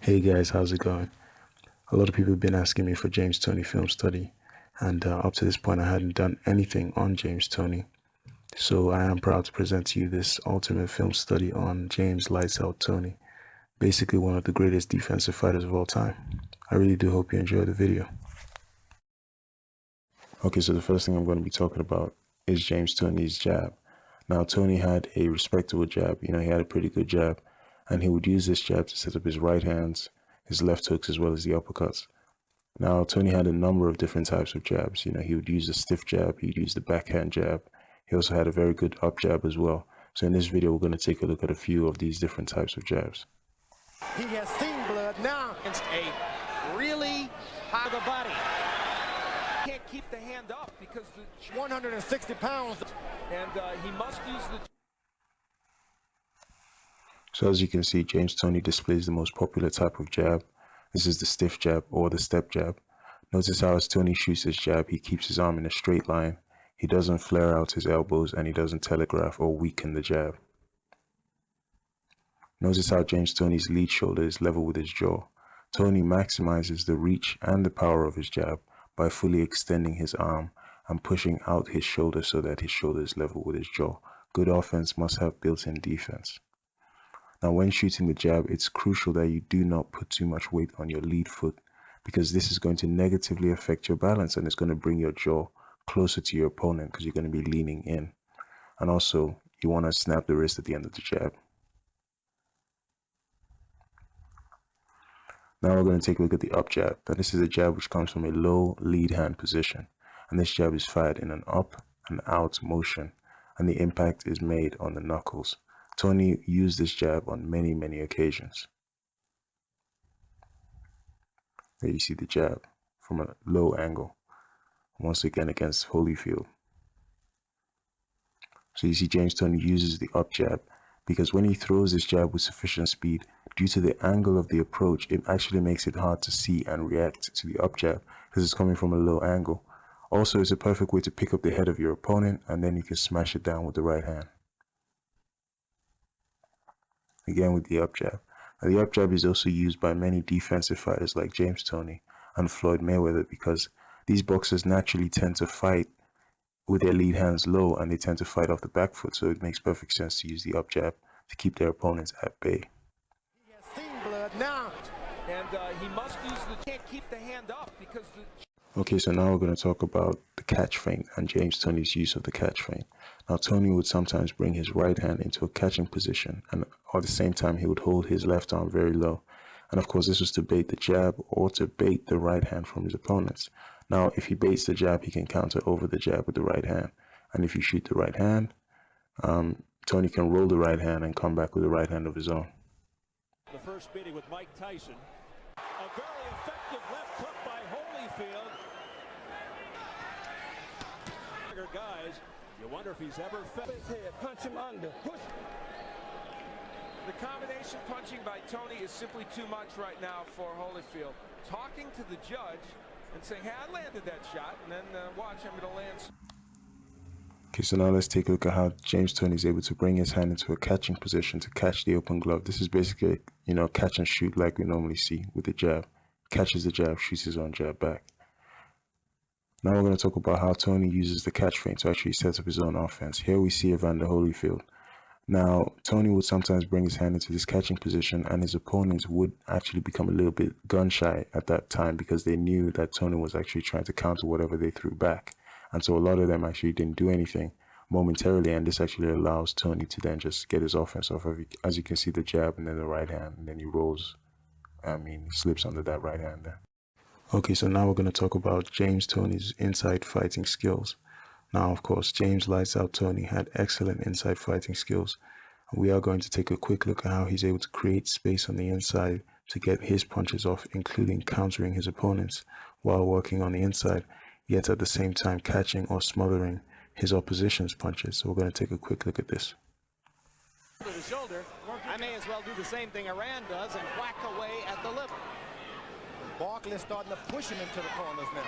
Hey guys, how's it going? A lot of people have been asking me for James Toney film study, and up to this point I hadn't done anything on James Toney. So I am proud to present to you this ultimate film study on James Lights Out Toney, basically one of the greatest defensive fighters of all time. I really do hope you enjoy the video. Okay, so the first thing I'm going to be talking about is James Toney's jab. Now, Toney had a respectable jab. He had a pretty good jab, and he would use this jab to set up his right hands, his left hooks, as well as the uppercuts. Now, Toney had a number of different types of jabs. He would use a stiff jab, he'd use the backhand jab. He also had a very good up jab as well. So in this video, we're going to take a look at a few of these different types of jabs. He has seen blood now. Against a really high the body. Can't keep the hand up because the 160 pounds. And he must use the. So as you can see, James Toney displays the most popular type of jab. This is the stiff jab or the step jab. Notice how as Toney shoots his jab, he keeps his arm in a straight line. He doesn't flare out his elbows and he doesn't telegraph or weaken the jab. Notice how James Toney's lead shoulder is level with his jaw. Toney maximizes the reach and the power of his jab by fully extending his arm and pushing out his shoulder so that his shoulder is level with his jaw. Good offense must have built-in defense. Now, when shooting the jab, it's crucial that you do not put too much weight on your lead foot because this is going to negatively affect your balance and it's going to bring your jaw closer to your opponent because you're going to be leaning in. And also, you want to snap the wrist at the end of the jab. Now we're going to take a look at the up jab. Now this is a jab which comes from a low lead hand position. And this jab is fired in an up and out motion. And the impact is made on the knuckles. Toney used this jab on many, many occasions. There you see the jab from a low angle. Once again against Holyfield. So you see James Toney uses the up jab because when he throws this jab with sufficient speed, due to the angle of the approach, it actually makes it hard to see and react to the up jab because it's coming from a low angle. Also, it's a perfect way to pick up the head of your opponent and then you can smash it down with the right hand. Again with the up jab. Now, the up jab is also used by many defensive fighters like James Toney and Floyd Mayweather because these boxers naturally tend to fight with their lead hands low and they tend to fight off the back foot, so it makes perfect sense to use the up jab to keep their opponents at bay. He has seen blood now. And he must use the. Can't keep the hand up because the. Okay, so now we're going to talk about the catch feint and James Toney's use of the catch feint. Now, Toney would sometimes bring his right hand into a catching position and at the same time he would hold his left arm very low. And of course, this was to bait the jab or to bait the right hand from his opponents. Now, if he baits the jab, he can counter over the jab with the right hand. And if you shoot the right hand, Toney can roll the right hand and come back with the right hand of his own. The first meeting with Mike Tyson. A very effective left hook by Holyfield. Guys, you wonder if he's ever felt his head. Punch him under. Push. The combination punching by Toney is simply too much right now for Holyfield. Talking to the judge and saying, hey, I landed that shot, and then watch, I'm going to land. Okay, so now let's take a look at how James Toney is able to bring his hand into a catching position to catch the open glove. This is basically, catch and shoot like we normally see with the jab. Catches the jab, shoots his own jab back. Now we're going to talk about how Toney uses the catch feint to actually set up his own offense. Here we see Evander Holyfield. Now, Toney would sometimes bring his hand into this catching position and his opponents would actually become a little bit gun shy at that time because they knew that Toney was actually trying to counter whatever they threw back. And so a lot of them actually didn't do anything momentarily, and this actually allows Toney to then just get his offense off. As you can see, the jab and then the right hand, and then he rolls, he slips under that right hand there. Okay, so now we're going to talk about James Toney's inside fighting skills. Now, of course, James Lights Out Toney had excellent inside fighting skills. We are going to take a quick look at how he's able to create space on the inside to get his punches off, including countering his opponents while working on the inside, yet at the same time catching or smothering his opposition's punches. So we're going to take a quick look at this. To the shoulder, I may as well do the same thing Iran does and whack away at the liver. Barkley starting to push him into the corners now.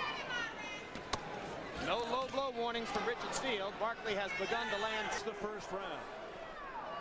No low blow warnings from Richard Steele. Barkley has begun to land the first round.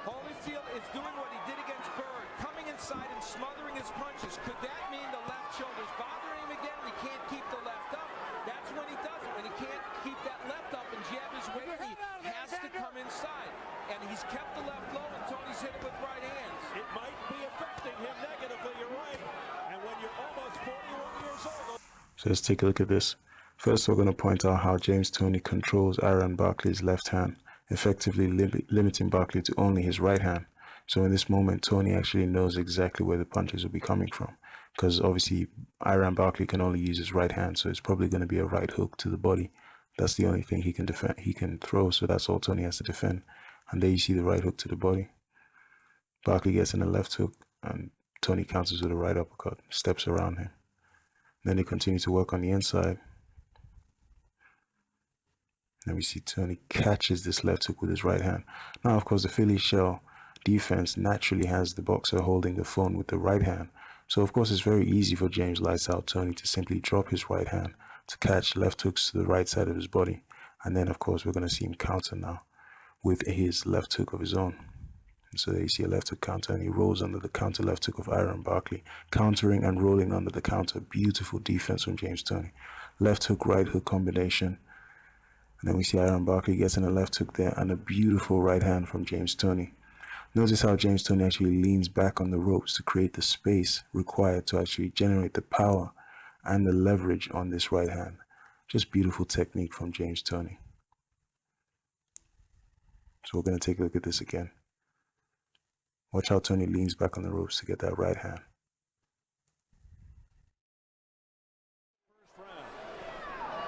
Holyfield is doing what he did against Bird, coming inside and smothering his punches. Could that mean the left shoulder's bothering him again and he can't keep the left up? That's when he does it. When he can't keep that left up and jab his weight, he has to come inside. And he's kept the left low, and Toney's hit it with right hands. It might be affecting him negatively, you're right. And when you're almost 41 years old. So let's take a look at this. First, we're going to point out how James Toney controls Iran Barkley's left hand, effectively limiting Barkley to only his right hand. So in this moment, Toney actually knows exactly where the punches will be coming from, because obviously Iran Barkley can only use his right hand, so it's probably going to be a right hook to the body. That's the only thing he can defend. He can throw, so that's all Toney has to defend. And there you see the right hook to the body. Barkley gets in a left hook, and Toney counters with a right uppercut, steps around him. Then they continue to work on the inside. Then we see Toney catches this left hook with his right hand. Now, of course, the Philly shell defense naturally has the boxer holding the phone with the right hand. So, of course, it's very easy for James Lights Out Toney to simply drop his right hand to catch left hooks to the right side of his body. And then, of course, we're going to see him counter now with his left hook of his own. And so there you see a left hook counter, and he rolls under the counter left hook of Iran Barkley, countering and rolling under the counter. Beautiful defense from James Toney. Left hook, right hook combination. And then we see Iran Barkley gets in a left hook there, and a beautiful right hand from James Toney. Notice how James Toney actually leans back on the ropes to create the space required to actually generate the power and the leverage on this right hand. Just beautiful technique from James Toney. So we're going to take a look at this again. Watch how Toney leans back on the ropes to get that right hand.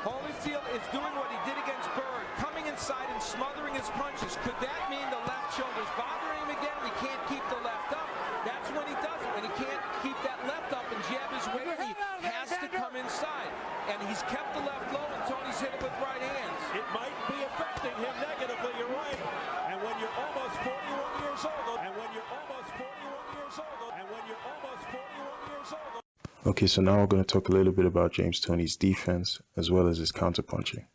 Holyfield is doing what he did against Bird, coming inside and smothering his punches. Could that mean the left shoulder's bothering him again and he can't keep the left up? That's when he does it. When he can't keep that left up and jab his weight, he has to come inside. And he's kept the left low, and Toney's hit it with right hands. It might be affecting him negatively, you're right. And when you're almost 41 years old, and when you're almost 41 years old, and when you're almost 41 years old. Okay, so now we're going to talk a little bit about James Toney's defense as well as his counterpunching.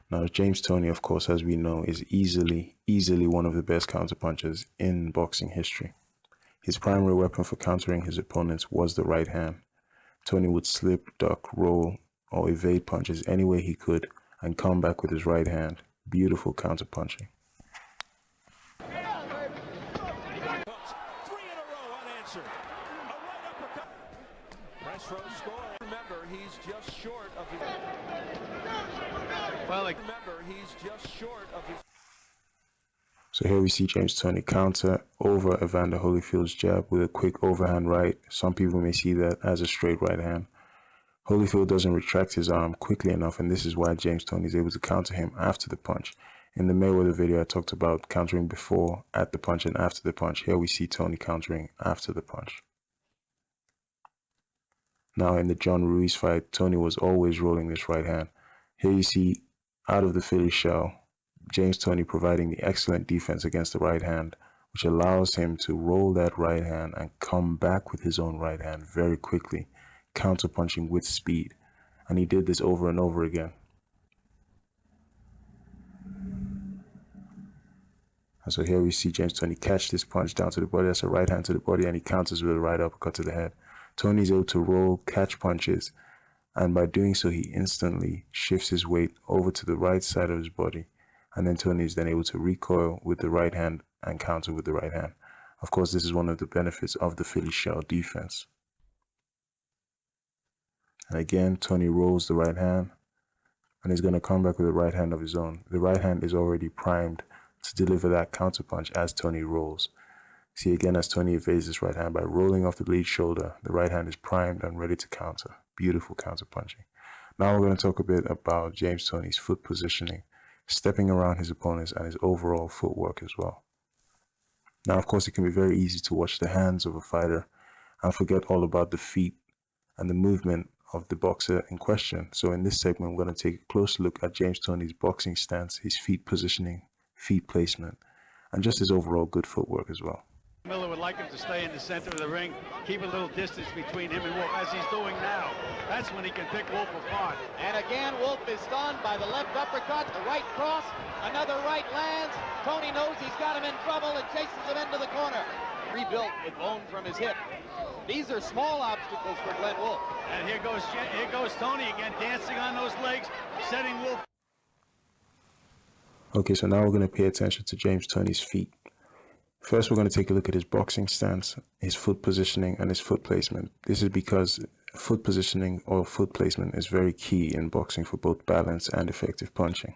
Now, James Toney, of course, as we know, is easily one of the best counterpunchers in boxing history. His primary weapon for countering his opponents was the right hand. Toney would slip, duck, roll, or evade punches any way he could and come back with his right hand. Beautiful counterpunching. 3 in a row unanswered. A right uppercut. Press row score. Remember, he's just short of his... Remember, he's just short of his... So here we see James Toney counter over Evander Holyfield's jab with a quick overhand right. Some people may see that as a straight right hand. Holyfield doesn't retract his arm quickly enough, and this is why James Toney is able to counter him after the punch. In the Mayweather video, I talked about countering before, at the punch, and after the punch. Here we see Toney countering after the punch. Now in the John Ruiz fight, Toney was always rolling this right hand. Here you see, out of the Philly shell, James Toney providing the excellent defense against the right hand, which allows him to roll that right hand and come back with his own right hand very quickly, counterpunching with speed. And he did this over and over again. And so here we see James Toney catch this punch down to the body. That's a right hand to the body, and he counters with a right uppercut to the head. Toney's able to roll, catch punches, and by doing so, he instantly shifts his weight over to the right side of his body. And then Toney is then able to recoil with the right hand and counter with the right hand. Of course, this is one of the benefits of the Philly shell defense. And again, Toney rolls the right hand, and he's going to come back with a right hand of his own. The right hand is already primed to deliver that counterpunch as Toney rolls. See again, as Toney evades this right hand by rolling off the lead shoulder, the right hand is primed and ready to counter. Beautiful counterpunching. Now we're going to talk a bit about James Toney's foot positioning, stepping around his opponents, and his overall footwork as well. Now, of course, it can be very easy to watch the hands of a fighter and forget all about the feet and the movement of the boxer in question. So in this segment, we're going to take a close look at James Toney's boxing stance, his feet positioning, feet placement, and just his overall good footwork as well. Miller would like him to stay in the center of the ring, keep a little distance between him and Wolf, as he's doing now. That's when he can pick Wolf apart. And again, Wolf is stunned by the left uppercut, the right cross, another right lands. Toney knows he's got him in trouble and chases him into the corner. Rebuilt with bone from his hip. These are small obstacles for Glenn Wolf. And here goes Toney again, dancing on those legs, setting Wolf. Okay, so now we're going to pay attention to James Toney's feet. First, we're going to take a look at his boxing stance, his foot positioning, and his foot placement. This is because foot positioning or foot placement is very key in boxing for both balance and effective punching.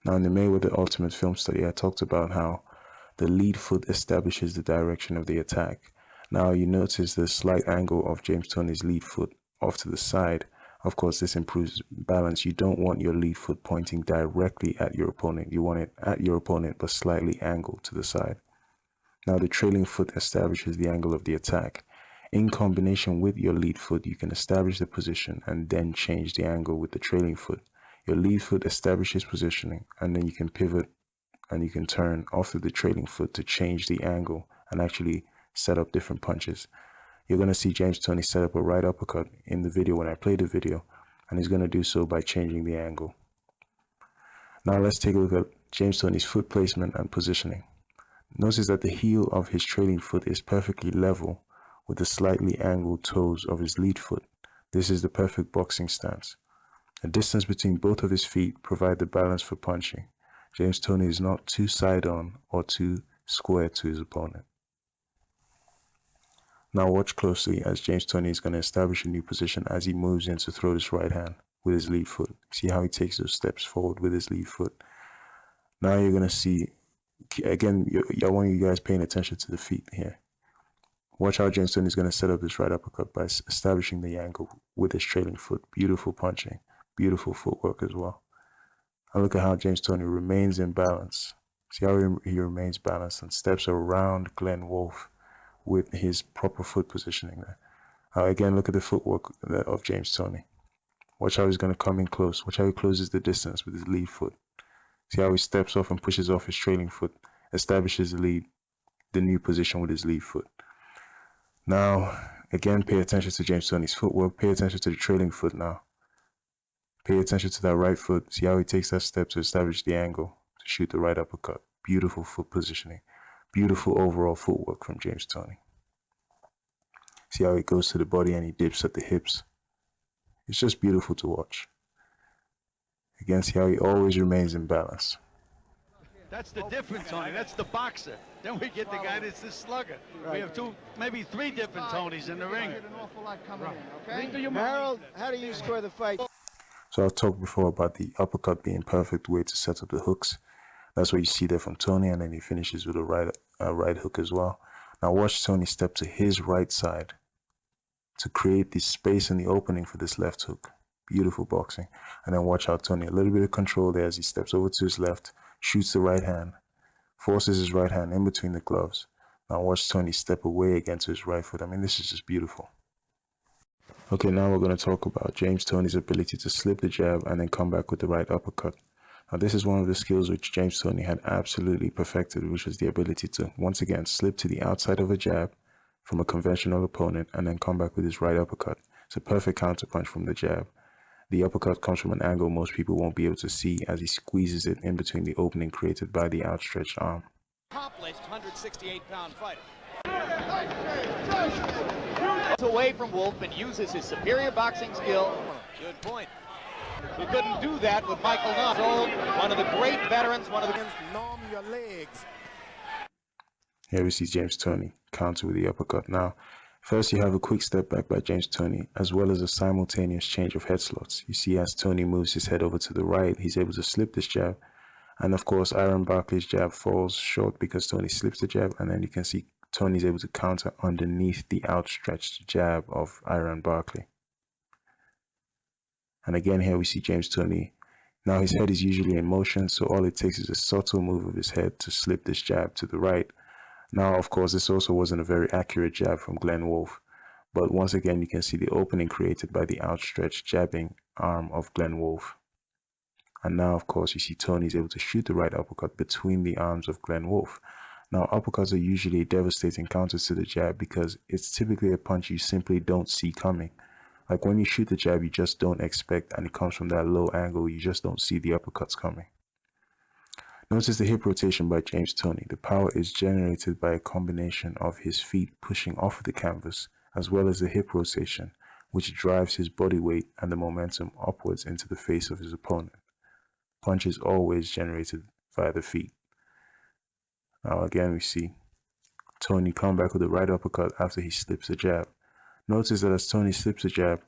Now, in the Mayweather Ultimate Film Study, I talked about how the lead foot establishes the direction of the attack. Now, you notice the slight angle of James Toney's lead foot off to the side. Of course, this improves balance. You don't want your lead foot pointing directly at your opponent. You want it at your opponent, but slightly angled to the side. Now, the trailing foot establishes the angle of the attack. In combination with your lead foot, you can establish the position and then change the angle with the trailing foot. Your lead foot establishes positioning, and then you can pivot and you can turn off of the trailing foot to change the angle and actually set up different punches. You're going to see James Toney set up a right uppercut in the video when I play the video, and he's going to do so by changing the angle. Now let's take a look at James Toney's foot placement and positioning. Notice that the heel of his trailing foot is perfectly level with the slightly angled toes of his lead foot. This is the perfect boxing stance. The distance between both of his feet provide the balance for punching. James Toney is not too side-on or too square to his opponent. Now watch closely as James Toney is going to establish a new position as he moves in to throw this right hand with his lead foot. See how he takes those steps forward with his lead foot. Now you're going to see, again, I want you guys paying attention to the feet here. Watch how James Toney is going to set up this right uppercut by establishing the angle with his trailing foot. Beautiful punching, beautiful footwork as well. And look at how James Toney remains in balance. See how he remains balanced and steps around Glenn Wolf with his proper foot positioning there. Again, look at the footwork of James Toney. Watch how he's going to come in close. Watch how he closes the distance with his lead foot. See how he steps off and pushes off his trailing foot, establishes the new position with his lead foot. Now, again, pay attention to James Toney's footwork. Pay attention to the trailing foot now. Pay attention to that right foot. See how he takes that step to establish the angle to shoot the right uppercut. Beautiful foot positioning. Beautiful overall footwork from James Toney. See how he goes to the body and he dips at the hips. It's just beautiful to watch. Again, see how he always remains in balance. That's the difference, Toney. That's the boxer. Then we get the guy that's the slugger. We have two, maybe three different Toneys in the ring. Harold, how do you score the fight? So I've talked before about the uppercut being a perfect way to set up the hooks. That's what you see there from Toney, and then he finishes with a right hook as well. Now watch Toney step to his right side to create the space and the opening for this left hook. Beautiful boxing. And then watch how Toney, a little bit of control there as he steps over to his left, shoots the right hand, forces his right hand in between the gloves. Now watch Toney step away again to his right foot. I mean, this is just beautiful. Okay, now we're going to talk about James Toney's ability to slip the jab and then come back with the right uppercut. Now, this is one of the skills which James Toney had absolutely perfected, which was the ability to, once again, slip to the outside of a jab from a conventional opponent and then come back with his right uppercut. It's a perfect counterpunch from the jab. The uppercut comes from an angle most people won't be able to see as he squeezes it in between the opening created by the outstretched arm. Accomplished 168-pound fighter. Away from Wolf and uses his superior boxing skill. Good point. We couldn't do that with Michael Null, one of the great veterans, one of the... Numb your legs. Here we see James Toney counter with the uppercut. Now, first you have a quick step back by James Toney, as well as a simultaneous change of head slots. You see as Toney moves his head over to the right, he's able to slip this jab. And of course, Iron Barkley's jab falls short because Toney slips the jab, and then you can see Toney's able to counter underneath the outstretched jab of Iron Barkley. And again, here we see James Toney. Now his head is usually in motion, so all it takes is a subtle move of his head to slip this jab to the right. Now, of course, this also wasn't a very accurate jab from Glenn Wolf, but once again, you can see the opening created by the outstretched jabbing arm of Glenn Wolf. And now, of course, you see Toney is able to shoot the right uppercut between the arms of Glenn Wolf. Now, uppercuts are usually a devastating counter to the jab because it's typically a punch you simply don't see coming. Like when you shoot the jab, you just don't expect, and it comes from that low angle, you just don't see the uppercuts coming. Notice the hip rotation by James Toney. The power is generated by a combination of his feet pushing off the canvas, as well as the hip rotation, which drives his body weight and the momentum upwards into the face of his opponent. Punch is always generated via the feet. Now again we see Toney come back with a right uppercut after he slips a jab. Notice that as Toney slips a jab,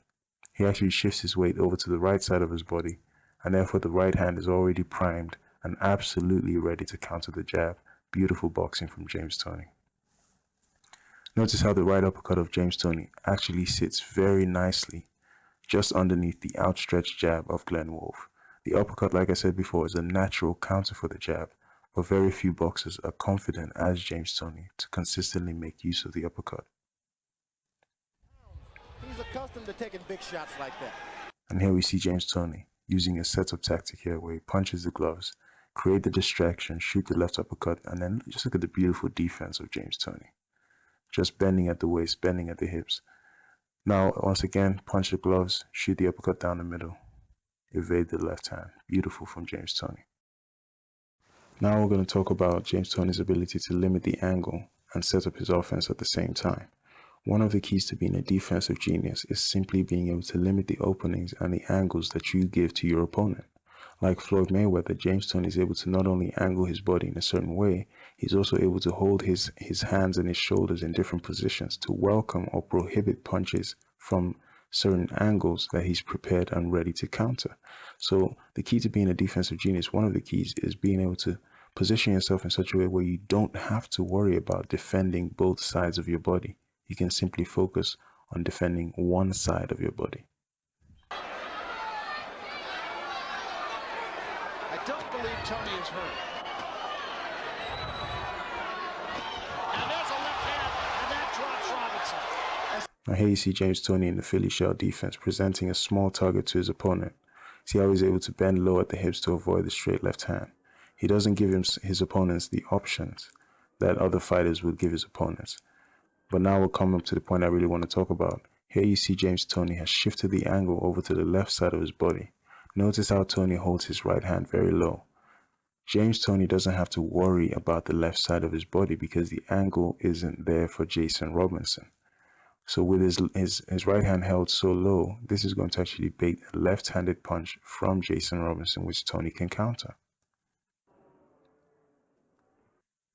he actually shifts his weight over to the right side of his body, and therefore the right hand is already primed and absolutely ready to counter the jab. Beautiful boxing from James Toney. Notice how the right uppercut of James Toney actually sits very nicely just underneath the outstretched jab of Glenn Wolfe. The uppercut, like I said before, is a natural counter for the jab, but very few boxers are confident as James Toney to consistently make use of the uppercut. He's accustomed to taking big shots like that. And here we see James Toney using a setup tactic here where he punches the gloves, create the distraction, shoot the left uppercut, and then just look at the beautiful defense of James Toney. Just bending at the waist, bending at the hips. Now, once again, punch the gloves, shoot the uppercut down the middle, evade the left hand. Beautiful from James Toney. Now we're going to talk about James Toney's ability to limit the angle and set up his offense at the same time. One of the keys to being a defensive genius is simply being able to limit the openings and the angles that you give to your opponent. Like Floyd Mayweather, James Toney is able to not only angle his body in a certain way, he's also able to hold his hands and his shoulders in different positions to welcome or prohibit punches from certain angles that he's prepared and ready to counter. So the key to being a defensive genius, one of the keys is being able to position yourself in such a way where you don't have to worry about defending both sides of your body. You can simply focus on defending one side of your body. I don't believe Toney is hurt. And there's a left hand, and that drops Robinson. Now here you see James Toney in the Philly shell defense presenting a small target to his opponent. See how he's able to bend low at the hips to avoid the straight left hand. He doesn't give his opponents the options that other fighters would give his opponents. But now we'll come up to the point I really want to talk about. Here you see James Toney has shifted the angle over to the left side of his body. Notice how Toney holds his right hand very low. James Toney doesn't have to worry about the left side of his body because the angle isn't there for Jason Robinson. So with his right hand held so low, this is going to actually bait a left-handed punch from Jason Robinson, which Toney can counter.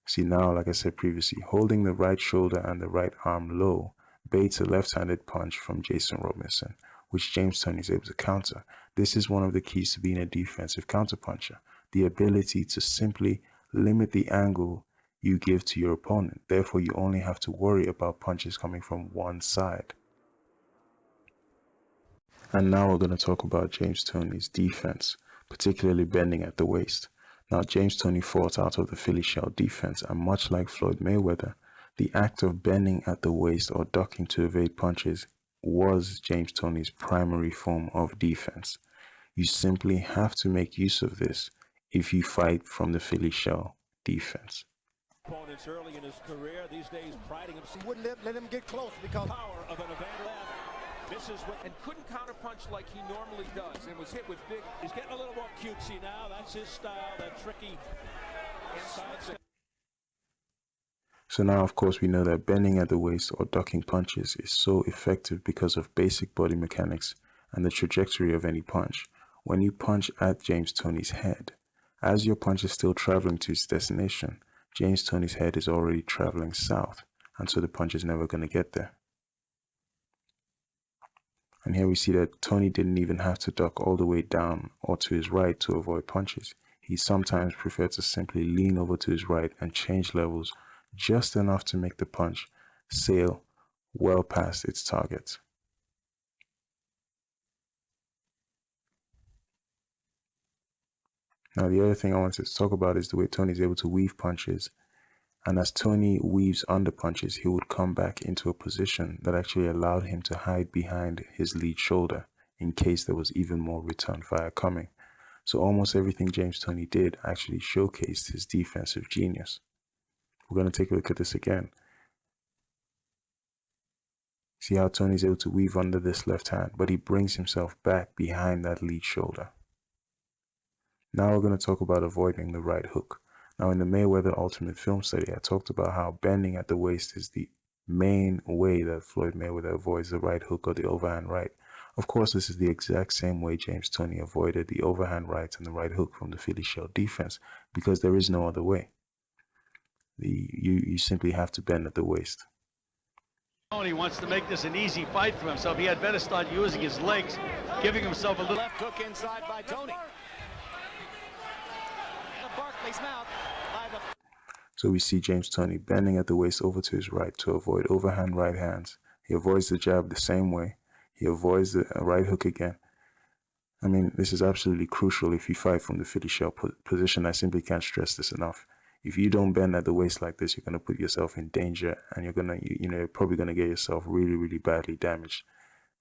See now, like I said previously, holding the right shoulder and the right arm low baits a left-handed punch from Jason Robinson, which James Toney is able to counter. This is one of the keys to being a defensive counterpuncher, the ability to simply limit the angle you give to your opponent. Therefore, you only have to worry about punches coming from one side. And now we're going to talk about James Toney's defense, particularly bending at the waist. Now, James Toney fought out of the Philly shell defense, and much like Floyd Mayweather, the act of bending at the waist or ducking to evade punches was James Toney's primary form of defense. You simply have to make use of this if you fight from the Philly shell defense. Opponents early in his career, these days priding himself. He wouldn't let him get close because Power of an Evander left. Misses with, And couldn't counterpunch like he normally does, and was hit with big. he's getting a little more cutesy now. That's his style, that tricky inside step. So now, of course, we know that bending at the waist or ducking punches is so effective because of basic body mechanics and the trajectory of any punch. When you punch at James Toney's head, as your punch is still traveling to its destination, James Toney's head is already traveling south, and so the punch is never going to get there. And here we see that Toney didn't even have to duck all the way down or to his right to avoid punches. He sometimes preferred to simply lean over to his right and change levels just enough to make the punch sail well past its target. Now, the other thing I wanted to talk about is the way Toney is able to weave punches. And as Toney weaves under punches, he would come back into a position that actually allowed him to hide behind his lead shoulder in case there was even more return fire coming. So almost everything James Toney did actually showcased his defensive genius. We're going to take a look at this again. See how Toney's able to weave under this left hand, but he brings himself back behind that lead shoulder. Now we're going to talk about avoiding the right hook. Now in the Mayweather Ultimate Film Study, I talked about how bending at the waist is the main way that Floyd Mayweather avoids the right hook or the overhand right. Of course, this is the exact same way James Toney avoided the overhand right and the right hook from the Philly shell defense, because there is no other way. You simply have to bend at the waist. Toney wants to make this an easy fight for himself. He had better start using his legs, giving himself a little Left hook inside by Toney. Barkley's mouth by the... So we see James Toney bending at the waist over to his right to avoid overhand right hands. He avoids the jab the same way. He avoids the right hook again. I mean, this is absolutely crucial if you fight from the Philly shell position. I simply can't stress this enough. If you don't bend at the waist like this, you're going to put yourself in danger, and you're probably going to get yourself really, really badly damaged.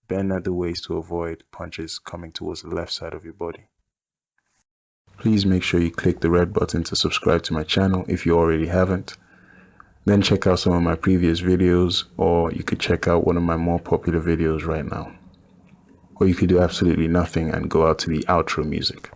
Bend at the waist to avoid punches coming towards the left side of your body. Please make sure you click the red button to subscribe to my channel if you already haven't. Then check out some of my previous videos, or you could check out one of my more popular videos right now. Or you could do absolutely nothing and go out to the outro music.